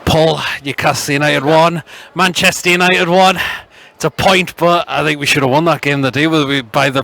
Paul, Newcastle United won, Manchester United won. It's a point, but I think we should have won that game today by the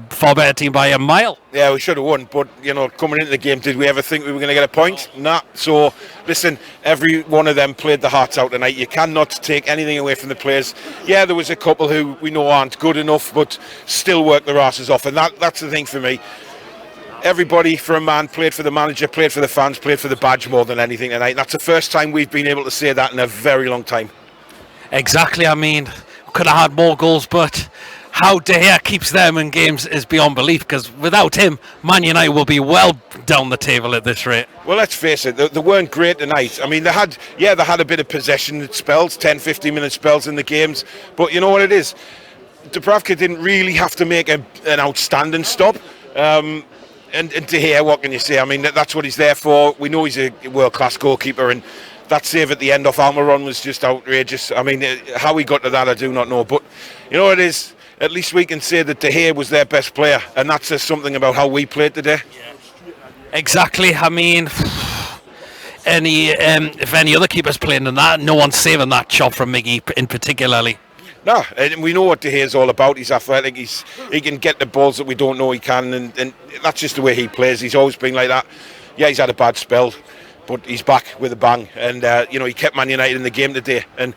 far better team by a mile. Yeah, we should have won, but coming into the game, did we ever think we were going to get a point? Nah. So listen, every one of them played the hearts out tonight. You cannot take anything away from the players. Yeah, there was a couple who we know aren't good enough, but still work their asses off, and that's the thing for me. Everybody for a man played for the manager, played for the fans, played for the badge more than anything tonight. That's the first time we've been able to say that in a very long time. Exactly. I mean, we could have had more goals, but how De Gea keeps them in games is beyond belief, because without him, Man United will be well down the table at this rate. Well, let's face it, they weren't great tonight. I mean, they had a bit of possession spells, 10, 15-minute spells in the games, but you know what it is? Dubravka didn't really have to make an outstanding stop. And De Gea, what can you say? I mean, that's what he's there for. We know he's a world-class goalkeeper, and that save at the end off Almiron was just outrageous. I mean, how he got to that, I do not know. But you know what it is? At least we can say that De Gea was their best player, and that says something about how we played today. Exactly. I mean, if any other keeper's playing than that, no one's saving that shot from Miggy in particularly. No, and we know what De Gea's all about. He's athletic. He can get the balls that we don't know he can, and that's just the way he plays. He's always been like that. Yeah, he's had a bad spell, but he's back with a bang. And he kept Man United in the game today. And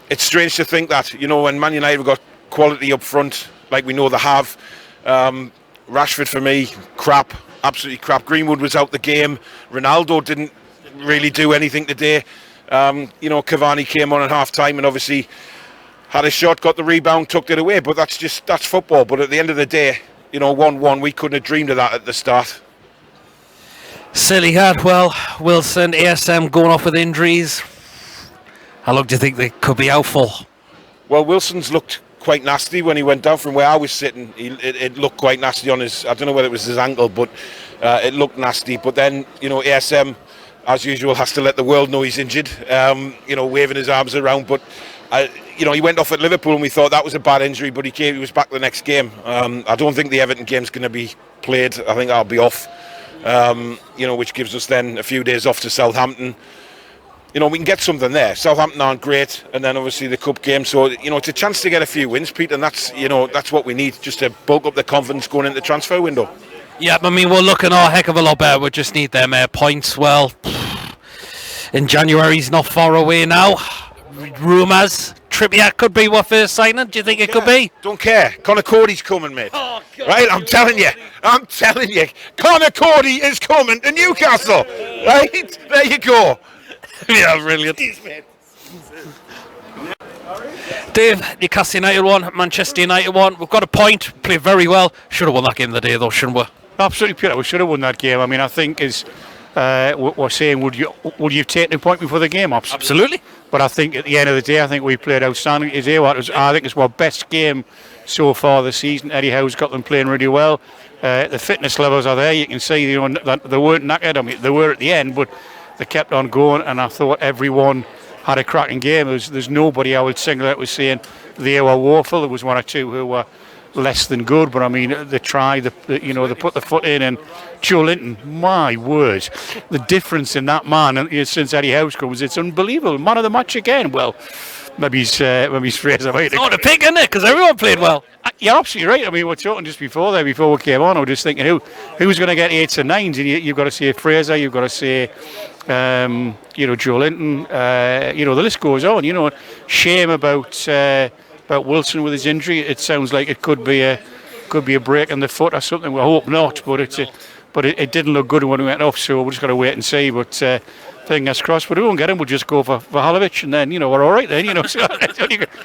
it's strange to think that when Man United have got quality up front, like we know they have. Rashford for me, crap, absolutely crap. Greenwood was out the game. Ronaldo didn't really do anything today. Cavani came on at half time and obviously had a shot, got the rebound, tucked it away, but that's football. But at the end of the day, 1-1, we couldn't have dreamed of that at the start. Silly had, well, Wilson, ASM going off with injuries. How long do you think they could be out for? Well, Wilson's looked quite nasty when he went down from where I was sitting. It looked quite nasty on his, I don't know whether it was his ankle, but it looked nasty. But then, ASM, as usual, has to let the world know he's injured, waving his arms around. But he went off at Liverpool and we thought that was a bad injury, but he was back the next game. I don't think the Everton game's going to be played. I think that'll be off, which gives us then a few days off to Southampton. We can get something there. Southampton aren't great, and then obviously the cup game. So, it's a chance to get a few wins, Pete, and that's what we need, just to bulk up the confidence going into the transfer window. Yeah, I mean, we're looking a heck of a lot better. We just need them points. Well, in January's not far away now. Rumours, Trippier could be our first signing. Do you think it could be? Don't care. Connor Cody's coming, mate. Oh, God. Right, I'm telling you. Connor Cody is coming to Newcastle. Right, there you go. Yeah, brilliant. Dave, Newcastle United won, Manchester United won. We've got a point, played very well. Should have won that game of the day, though, shouldn't we? Absolutely, Peter. We should have won that game. I mean, I think we're saying, would you have taken a point before the game? Absolutely. But I think at the end of the day, I think we played outstanding today. I think it's our best game so far this season. Eddie Howe's got them playing really well. The fitness levels are there. You can see that they weren't knackered. I mean, they were at the end, but they kept on going, and I thought everyone had a cracking game. There's nobody I would single out was saying they were woeful. There was one or two who were less than good, but I mean, they tried, they put the foot in. And Joe Linton, my word, the difference in that man since Eddie Howe's comes, it's unbelievable. Man of the match again. Well, maybe he's Fraser. It's not a pick, isn't it? Because everyone played well. You're absolutely right. I mean, we're talking just before we came on, I was just thinking who's going to get 8s and 9s, and you've got to say Fraser, you've got to say Joe Linton, the list goes on. Shame about Wilson with his injury. It sounds like it could be a break in the foot or something. We hope not, but it didn't look good when we went off, so we're just got to wait and see. But fingers crossed. But we won't get him. We'll just go for Halovic, and then we're all right then. So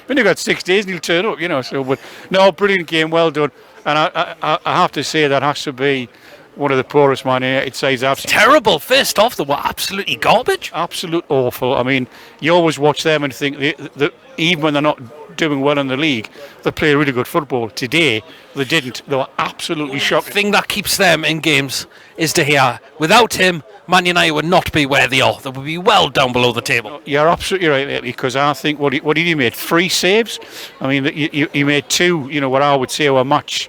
when you've got 6 days, and he'll turn up. So, but no, brilliant game, well done. And I have to say that has to be one of the poorest Man United sides I've seen. Terrible. First off, they were absolutely garbage. Absolute awful. I mean, you always watch them and think that even when they're not doing well in the league, they play really good football. Today, they didn't. They were absolutely shocking. The thing that keeps them in games is De Gea. Without him, Man United would not be where they are. They would be well down below the table. You're absolutely right, because I think what did he make? 3 saves. I mean, he made 2. What I would say were match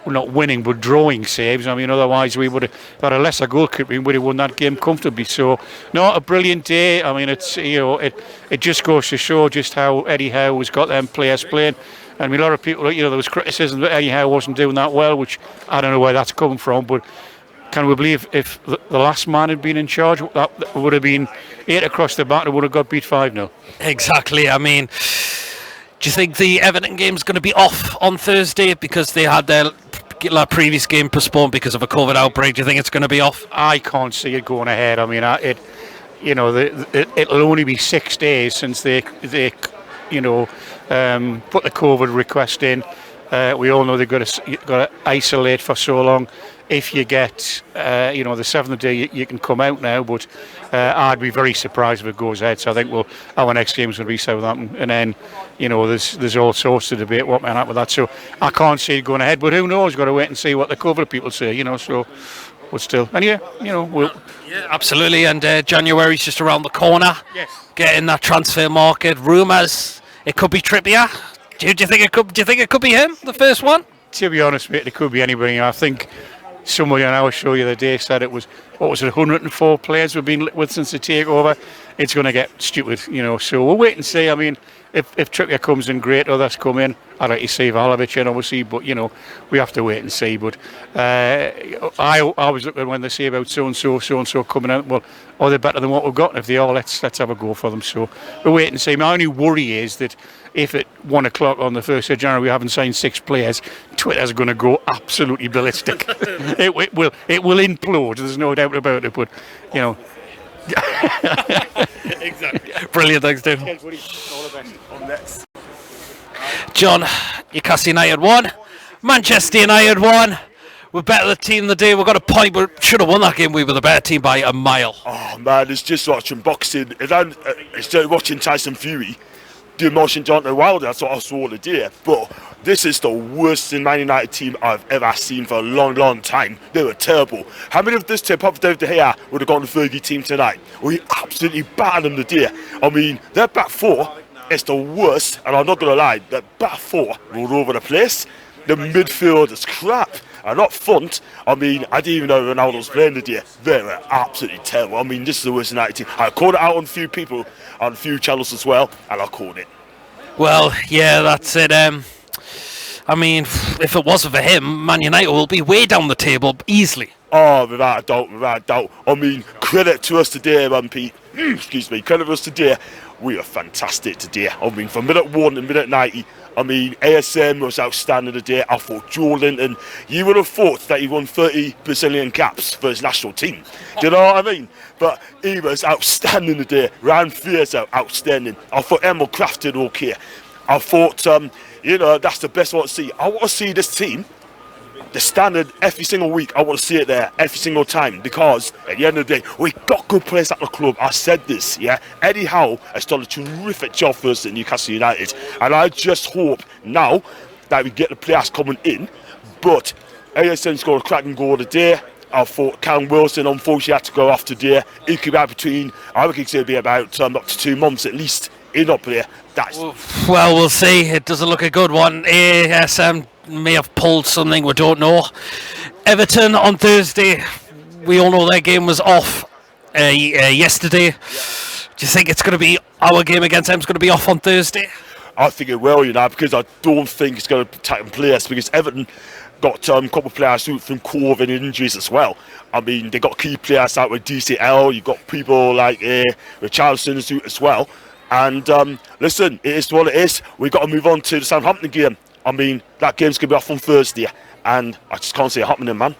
not winning but drawing saves. I mean, otherwise we would have had a lesser goalkeeper and would have won that game comfortably. So, not a brilliant day. I mean, it's it just goes to show just how Eddie Howe has got them players playing. I mean, a lot of people, there was criticism that Eddie Howe wasn't doing that well, which I don't know where that's coming from, but can we believe if the last man had been in charge, that would have been 8 across the back, it would have got beat 5-0. Exactly. I mean, do you think the Everton game's going to be off on Thursday because they had their previous game postponed because of a COVID outbreak? Do you think it's going to be off? I can't see it going ahead. I mean, it'll only be 6 days since they put the COVID request in. We all know they've got to isolate for so long. If you get, the 7th day, you can come out now. But I'd be very surprised if it goes ahead. So I think our next game is going to be Southampton, and then there's all sorts of debate what might happen with that. So I can't see it going ahead. But who knows? Got to wait and see what the COVID people say. So. But still, anyway, we'll. Yeah, absolutely. And January's just around the corner. Yes. Getting that transfer market. Rumours. It could be Trippier. Do you think it could be him, the first one? To be honest, mate, it could be anybody. I think somebody on our show the other day said it was 104 players we've been with since the takeover. It's going to get stupid, So we'll wait and see. I mean, if Trippier comes in, great. Others come in. I'd like to see Vlahovic in, obviously, but we have to wait and see. But I was looking when they say about so and so coming out. Well, are they better than what we've got? And if they are, let's have a go for them. So we'll wait and see. My only worry is that if at 1 o'clock on the 1st of January we haven't signed 6 players, Twitter's going to go absolutely ballistic. it will implode. There's no doubt about it. But exactly. Brilliant, thanks, Toon. All the best. On next. John, Newcastle United won. Manchester United won. We're better the team the day. We've got a point. We should have won that game. We were the better team by a mile. Oh man, it's just watching boxing. And then instead of watching Tyson Fury do motion Deontay Wilder, that's what I saw the day. But this is the worst Man United team I've ever seen for a long, long time. They were terrible. How many of this team, apart from David De Gea, would have gone to the Fergie team tonight? We absolutely battered them the day. I mean, their back four is the worst, and I'm not going to lie, their back four were all over the place. The midfield is crap. And up front, I mean, I didn't even know Ronaldo was playing the day. They were absolutely terrible. I mean, this is the worst United team. I called it out on a few people, on a few channels as well, and I called it. Well, yeah, that's it. I mean, if it wasn't for him, Man United will be way down the table easily. Oh, without a doubt. I mean, credit to us today, Pete. Excuse me, credit to us today. We are fantastic today. I mean, from minute 1 to minute 90, I mean, ASM was outstanding today. I thought Joe Linton, you would have thought that he won 30 Brazilian caps for his national team. Do you know what I mean? But he was outstanding today. Ryan Fears outstanding. I thought Emil Kraft did okay. I thought, that's the best I want to see. I want to see this team, the standard every single week. I want to see it there every single time, because at the end of the day, we got good players at the club. I said this, yeah. Eddie Howe has done a terrific job for us at Newcastle United, and I just hope now that we get the players coming in. But ASN scored a cracking goal today. I thought Callum Wilson unfortunately had to go off today. He could be out between, I reckon it's going to be about up to 2 months at least. In up there. Well, we'll see. It doesn't look a good one. ASM may have pulled something, we don't know. Everton on Thursday, we all know their game was off yesterday. Yeah. Do you think it's going to be our game against them is going to be off on Thursday? I think it will, because I don't think it's going to take place, because Everton got a couple of players out from COVID injuries as well. I mean, they got key players out with DCL. You've got people like Richarlison out as well. And listen, it is what it is. We've got to move on to the Southampton game. I mean, that game's going to be off on Thursday, and I just can't see it happening, man.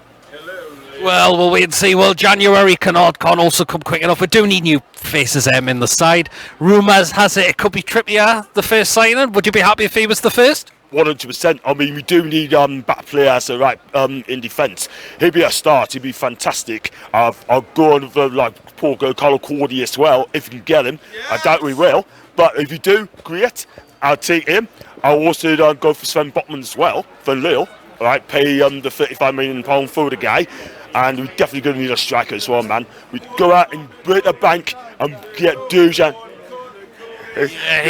Well, we'll wait and see. Well, January can't also come quick enough. We do need new faces in the side. Rumours has it could be Trippier, the first signing. Would you be happy if he was the first? 100%. I mean, we do need back players in defence. He'd be a start. He'd be fantastic. I'll go on with poor Carlo Cordy as well if you can get him. Yeah. I doubt we will, but if you do, great. I'll take him. I'll also go for Sven Botman as well for Lille. All right, pay the £35 million for the guy, and we're definitely going to need a striker as well, man. We go out and break the bank and get Dujan. It's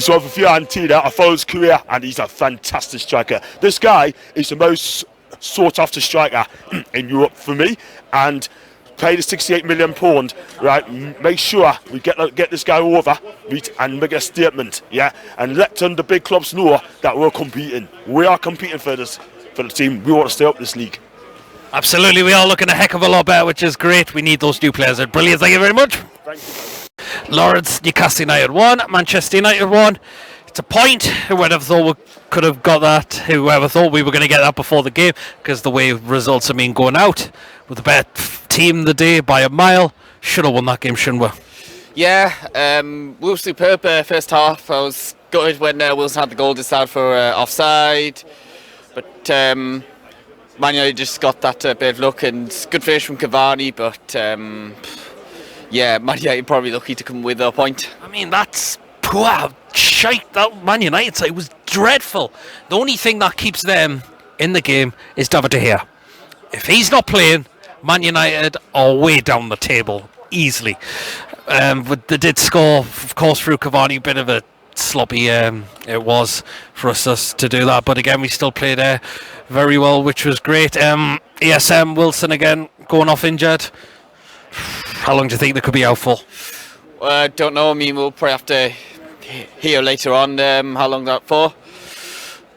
one for Fiorentina. I follow his career, and he's a fantastic striker. This guy is the most sought after striker in Europe for me, and paid a £68 million, right? Make sure we get this guy over, right, and make a statement, yeah, and let the big clubs know that we're competing. We are competing for the team. We want to stay up this league. Absolutely, we are looking a heck of a lot better, which is great. We need those new players. Brilliant, thank you very much. Thank you. Lawrence, Newcastle United 1, Manchester United 1. It's a point. Whoever thought we could have got that, whoever thought we were going to get that before the game, because the way results have been going out, with the better team the day by a mile, should have won that game, shouldn't we? Yeah, we were superb first half. I was gutted when Wilson had the goal disallowed for offside, but Man United just got that bit of luck, and good finish from Cavani, but yeah, Man United probably lucky to come with a point. I mean, that's poor shite. That Man United side was dreadful. The only thing that keeps them in the game is David De Gea. If he's not playing, Man United are way down the table easily. But they did score, of course, through Cavani. A bit of a sloppy it was for us to do that, but again we still played very well, which was great. ESM Wilson again going off injured. How long do you think they could be out for? I don't know. I mean, we'll probably have to hear later on how long that for,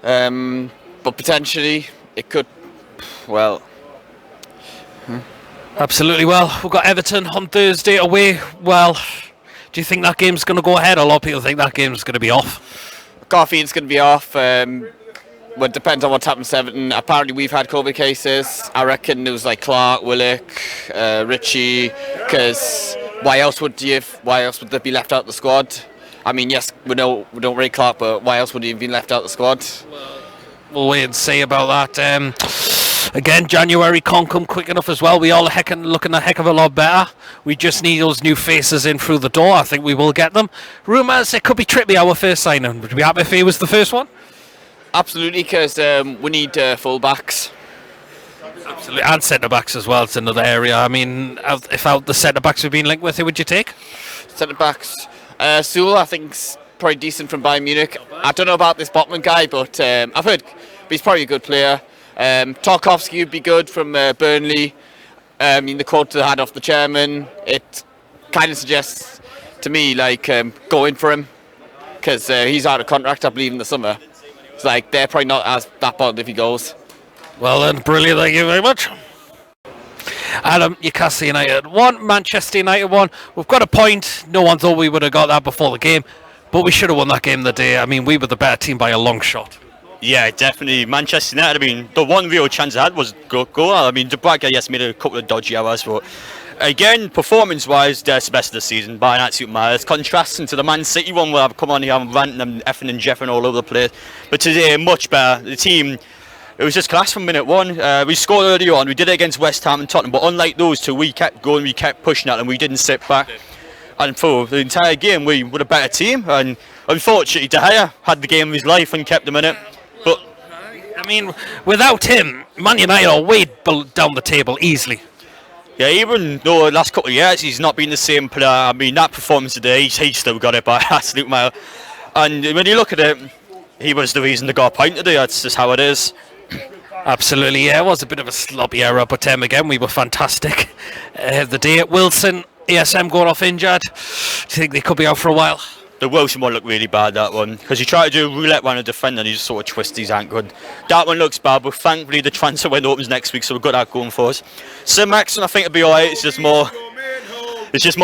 but potentially it could, well. Absolutely. Well, we've got Everton on Thursday away. Well, do you think that game's going to go ahead? A lot of people think that game's going to be off. It's going to be off. Well, it depends on what happens to Everton. Apparently, we've had COVID cases. I reckon it was like Clark, Willock, Ritchie. Because why else would they be left out of the squad? I mean, yes, we don't rate Clark, but why else would he have been left out of the squad? We'll wait and see about that. Again, January can't come quick enough as well. We all looking a heck of a lot better. We just need those new faces in through the door. I think we will get them. Rumours, it could be Trippier, our first signing. Would you be happy if he was the first one? Absolutely, because we need full-backs. Absolutely, and centre-backs as well. It's another area. I mean, if out the centre-backs we've been linked with, who would you take? Centre-backs. Sewell, I think, is probably decent from Bayern Munich. I don't know about this Botman guy, but I've heard he's probably a good player. Tarkowski would be good from Burnley. The quote they had off the chairman, it kind of suggests to me like going for him, because he's out of contract, I believe, in the summer. It's like they're probably not as that bothered if he goes. Well then, brilliant, thank you very much. Adam, Newcastle United 1, Manchester United 1. We've got a point. No one thought we would have got that before the game, but we should have won that game the day. I mean, we were the better team by a long shot. Yeah, definitely. Manchester United, I mean, the one real chance I had was goal. I mean, De Bruyne, yes, made a couple of dodgy errors, but again, performance-wise, that's the best of the season by an absolute mile. It's contrasting to the Man City one where I've come on here, I'm ranting and effing and jeffing all over the place. But today, much better. The team, it was just class from minute one. We scored early on, we did it against West Ham and Tottenham, but unlike those two, we kept going, we kept pushing at them, we didn't sit back. And for the entire game, we were a better team, and unfortunately, De Gea had the game of his life and kept them in it. But I mean, without him, Man United are way down the table easily. Yeah, even though the last couple of years he's not been the same player, I mean, that performance today, he still got it by an absolute mile. And when you look at it, he was the reason they got a point today, that's just how it is. Absolutely, yeah, it was a bit of a sloppy error, but again, we were fantastic. The day at Wilson, ESM going off injured. Do you think they could be out for a while? The Wilson one looked really bad, that one, because he tried to do a roulette one to defend and he just sort of twisted his ankle. That one looks bad, but thankfully the transfer window opens next week, so we've got that going for us. Sim Maxson, I think it'll be alright. It's just more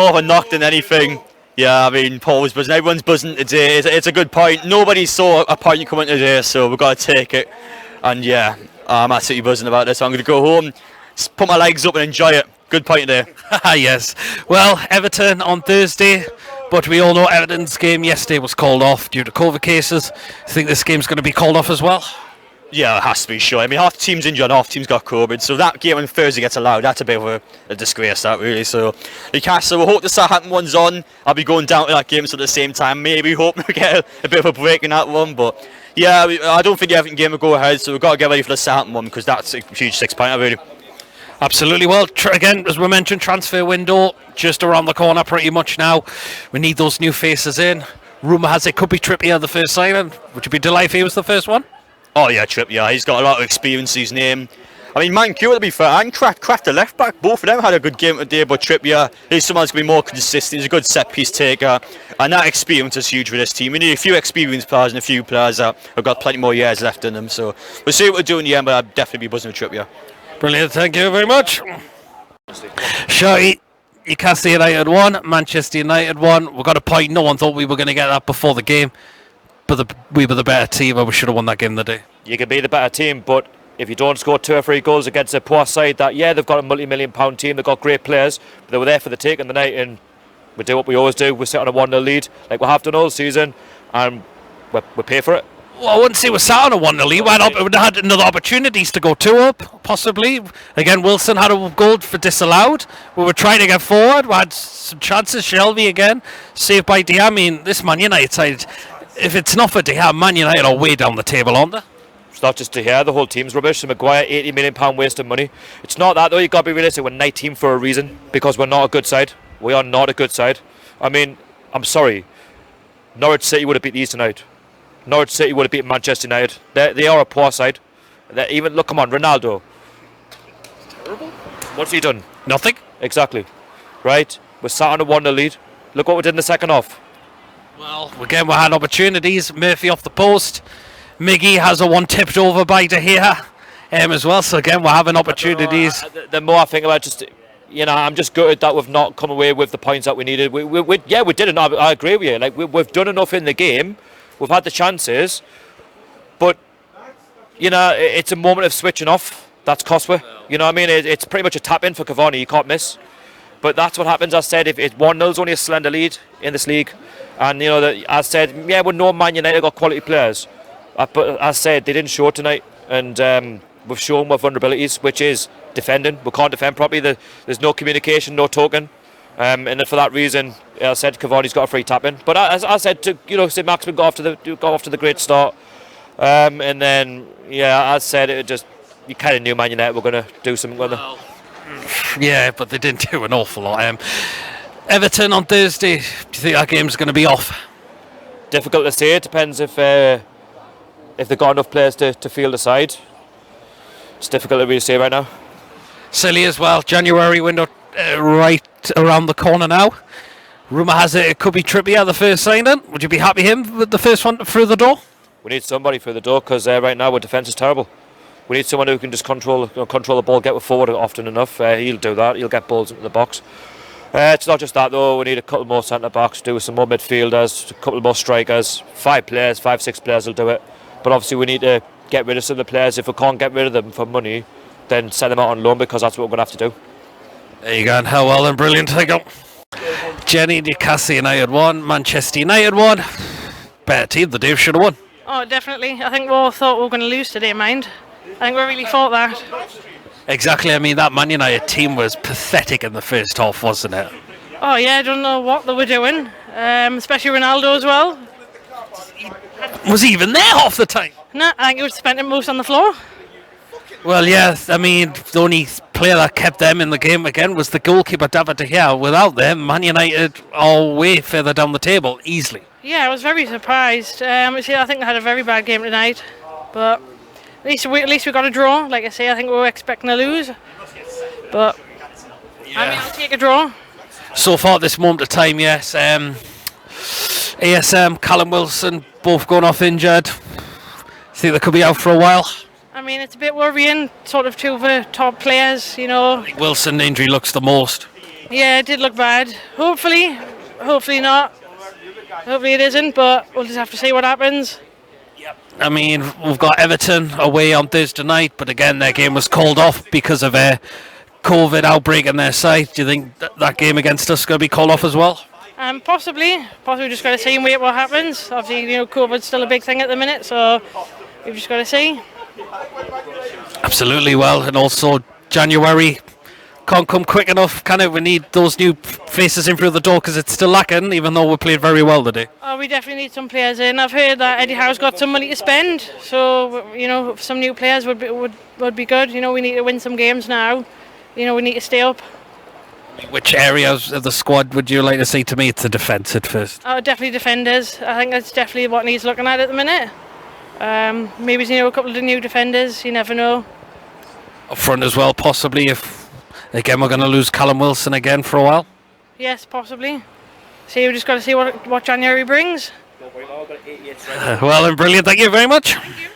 of a knock than anything. Yeah, I mean, Paul was buzzing. Everyone's buzzing today. It's a good point. Nobody saw a point coming today, so we've got to take it. And yeah, I'm absolutely buzzing about this. I'm going to go home, put my legs up and enjoy it. Good point today. Yes. Well, Everton on Thursday. But we all know Everton's game yesterday was called off due to COVID cases. I think this game's going to be called off as well. Yeah, it has to be, sure. I mean, half the team's injured, half the team's got COVID. So that game on Thursday gets allowed. That's a bit of a disgrace, that really. So Newcastle, we'll hope the Southampton one's on. I'll be going down to that game, so at the same time, maybe hoping we get a bit of a break in that one. But yeah, I don't think the Everton game will go ahead. So we've got to get ready for the Southampton one, because that's a huge 6-pointer, really. Absolutely. Well, again, as we mentioned, transfer window just around the corner pretty much now. We need those new faces in. Rumour has it could be Trippier the first signing. Would you be delighted if he was the first one? Oh yeah, Trippier. He's got a lot of experience in his name. I mean, Mancur, to be fair, and Kraft, the left back, both of them had a good game today, but Trippier is someone who's going to be more consistent. He's a good set piece taker, and that experience is huge for this team. We need a few experienced players and a few players that have got plenty more years left in them. So we'll see what we're doing in the end, but I'd definitely be buzzing with Trippier. Brilliant, thank you very much. Shotty, Newcastle United 1, Manchester United 1. We got a point. No one thought we were going to get that before the game, but we were the better team, and we should have won that game today. You can be the better team, but if you don't score 2 or 3 goals against a poor side that, yeah, they've got a multi-million-pound team, they've got great players, but they were there for the taking the night, and we do what we always do. We sit on a 1-0 lead, like we have done all season, and we pay for it. Well, I wouldn't say we sat on a 1-0 lead. We had another opportunities to go 2 up, possibly. Again, Wilson had a goal for disallowed. We were trying to get forward. We had some chances. Shelby again, saved by Dia. I mean, this Man United side, if it's not for Dia, Man United are way down the table, aren't they? It's not just to hear, the whole team's rubbish. So Maguire, £80 million waste of money. It's not that though, you've got to be realistic. We're 19th for a reason, because we're not a good side. We are not a good side. I mean, I'm sorry, Norwich City would have beat these tonight. Norwich City would have beaten Manchester United. They are a poor side. Even look, come on, Ronaldo. Terrible. What's he done? Nothing. Exactly. Right? We're sat on a 1-0 lead. Look what we did in the second half. Well, again, we had opportunities. Murphy off the post. Miggy has a one tipped over by De Gea as well. So again, we're having opportunities. The more I think about it, just, I'm just gutted that we've not come away with the points that we needed. We did enough. I agree with you. Like we've done enough in the game. We've had the chances, but it's a moment of switching off. That's Cosworth. You know what I mean? It's pretty much a tap in for Cavani. You can't miss. But that's what happens. I said if 1-0's only a slender lead in this league, and I said we know Man United got quality players. But as I said, they didn't show tonight, and we've shown our vulnerabilities, which is defending. We can't defend properly. There's no communication, no talking, and for that reason, as I said, Cavani's got a free tap in. But as I said, St. Maximin got off to the great start, and then as I said, you kind of knew Man United were going to do something with them. Yeah, but they didn't do an awful lot. Everton on Thursday. Do you think that game's going to be off? Difficult to say. It depends if they've got enough players to field the side. It's difficult to really say right now. Silly as well. January window right around the corner now. Rumour has it could be Trippier the first signing. Would you be happy him with the first one through the door? We need somebody through the door because right now our defence is terrible. We need someone who can just control the ball, get forward often enough. He'll do that. He'll get balls into the box. It's not just that though. We need a couple more centre backs, do some more midfielders, a couple more strikers. 5, 6 players will do it. But obviously we need to get rid of some of the players. If we can't get rid of them for money, then send them out on loan, because that's what we're going to have to do. There you go, and how well and brilliant I go. Jenny, Newcastle United 1, Manchester United 1. Better team, the Dave should have won. Oh, definitely. I think we all thought we were going to lose today, mind. I think we really thought that. Exactly, I mean, that Man United team was pathetic in the first half, wasn't it? Oh, yeah, I don't know what they were doing, especially Ronaldo as well. Was he even there half the time? No, I think he was spending most on the floor. Well, yeah, I mean, the only player that kept them in the game again was the goalkeeper, David De Gea. Without them, Man United are way further down the table, easily. Yeah, I was very surprised. I think they had a very bad game tonight, but at least we got a draw. Like I say, I think we were expecting to lose, but I mean, I'll take a draw. So far at this moment of time, yes. ASM, Callum Wilson, both going off injured. Think they could be out for a while? I mean, it's a bit worrying, sort of two of the top players, Wilson injury looks the most. Yeah, it did look bad. Hopefully not. Hopefully it isn't, but we'll just have to see what happens. I mean, we've got Everton away on Thursday night, but again, their game was called off because of a COVID outbreak on their side. Do you think that game against us is going to be called off as well? Possibly just got to see and wait what happens. Obviously, COVID's still a big thing at the minute, so we've just got to see. Absolutely, well, and also January can't come quick enough, can it? We need those new faces in through the door because it's still lacking, even though we played very well today. Oh, we definitely need some players in. I've heard that Eddie Howe's got some money to spend, so some new players would be good. We need to win some games now. We need to stay up. Which areas of the squad would you like to see? To me, it's the defence at first. Oh, definitely defenders. I think that's definitely what needs looking at the minute. Maybe a couple of new defenders. You never know. Up front as well, possibly. If again we're going to lose Callum Wilson again for a while. Yes, possibly. See, we just got to see what January brings. Well, and brilliant. Thank you very much. Thank you.